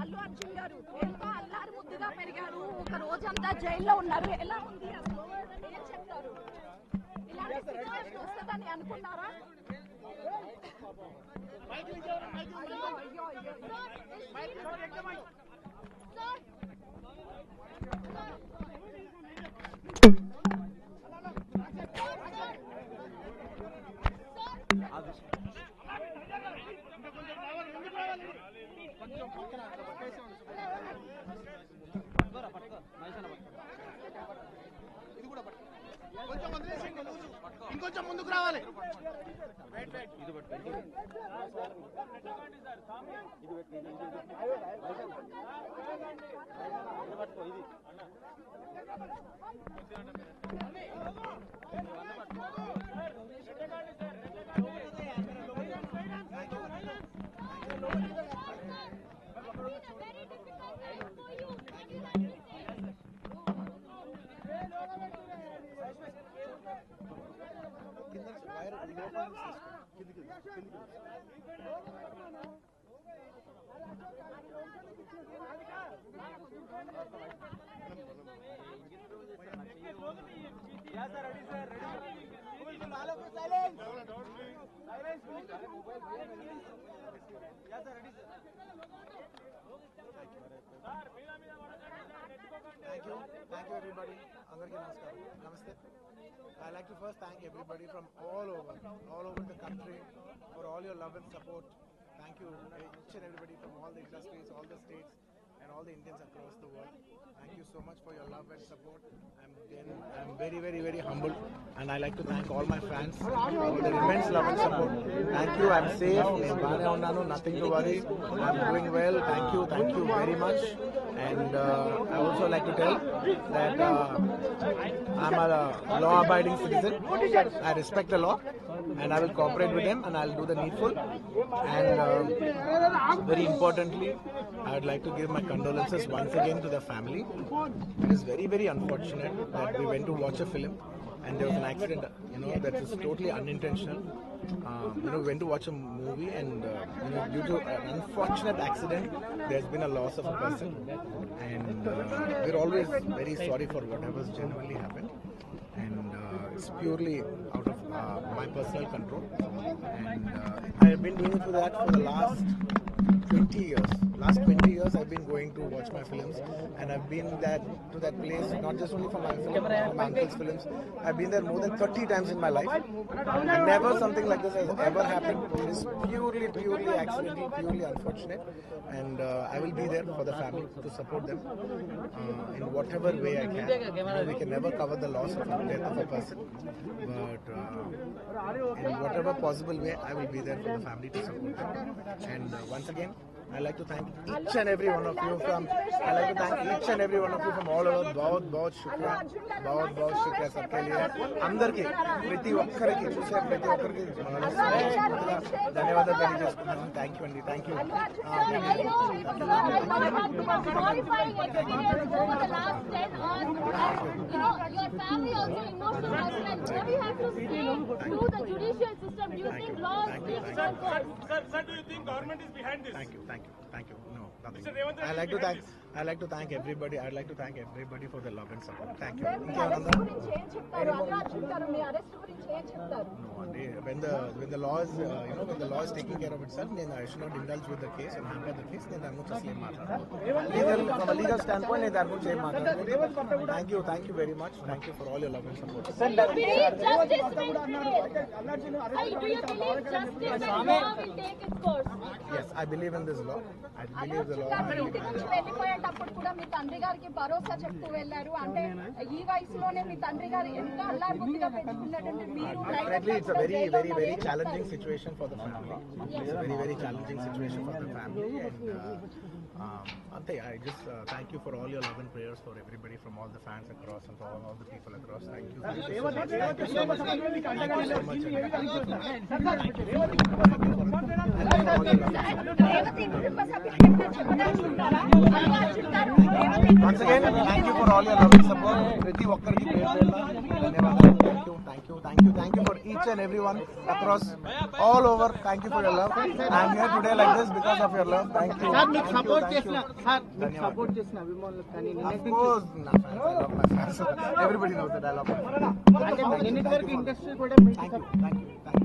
అల్లు అర్జున్ గారు ఎంతో అల్లారు ముద్దుగా పెరిగారు, ఒక రోజంతా జైల్లో ఉన్నారు. ఎలా ఉంది అసలు, ఏం చెప్తారు? ఇలాంటి సిచ్యువేషన్ వస్తుందని అనుకున్నారా? ఇంకొంచెం ముందుకు రావాలి. Thank you everybody. Andarki namaste. I like to first thank everybody from all over the country for all your love and support. Thank you each and everybody from all the industries, all the states and all the Indians across the world. Thank you so much for your love and support. I'm very humbled, and I like to thank all my fans for their immense love and support. Thank you. I'm safe. Nothing to worry. I'm doing well. Thank you very much. And I also like to tell that I'm a law-abiding citizen. I respect the law, and I will cooperate with them, and I'll do the needful. And very importantly, I would like to give my condolences once again to the family. It is very unfortunate that we went to watch a film and there was an accident, that was totally unintentional. We went to watch a movie and due to an unfortunate accident, there's been a loss of a person. And we're always very sorry for whatever's genuinely happened. And it's purely out of my personal control. And I've been doing it for the last 20 years. Last 20 years I've been going to watch my films, and I've been to that place not just only for my film, for my uncle's films. I've been there more than 30 times in my life, and never something like this has ever happened. It is purely accidental, purely unfortunate, and I will be there for the family to support them in whatever way I can. We can never cover the loss of the death of a person, but in whatever possible way I will be there for the family to support them. And once again, I like to thank each and every one of you from all over. बहुत शुक्रिया सबके लिए अंदर के प्रति ఒక్కరికి చూసే ప్రతి ఒక్కరికి ధన్యవాదాలు తెలియజేస్తున్నాను. థ్యాంక్ యూ అండి. Thank you. Thank you. No, nothing. I like to thank everybody. I'd like to thank everybody for the love and support. Thank you. When the law is taking care of itself, then I should not indulge with the case and hamper the case. Then I'm not just from a legal standpoint, then thank you very much. Thank you for all your love and support. Do you believe justice will take its course? Yes, I believe in this law. I believe the law. వెళ్ళిపోయేటప్పుడు కూడా మీ తండ్రి గారికి భరోసా చెప్తూ వెళ్ళారు. అంటే ఈ వయసులోనే మీ తండ్రి గారు ఎంత అల్లారు ముద్దుగా పెంచుకున్నట్టు మీరు. Definitely, it's a very challenging situation for the family. It's a very challenging situation for the family, and Ante, I just thank you for all your love and prayers for everybody, from all the fans across and for all the people across. Thank you. Thank you so much. Thank you so much. Thank you so much. Once again, thank you for all your love and support. Priti Okkarki thank you for each and everyone across all over. Thank you for your love. I am here today like this because of your love. Thank you. Support చేసిన అభిమానులకు కానీ Of course, my fans, I love my fans. Everybody knows that I love my fans. అంటే నిన్నటి వరకు industry కూడా Thank you.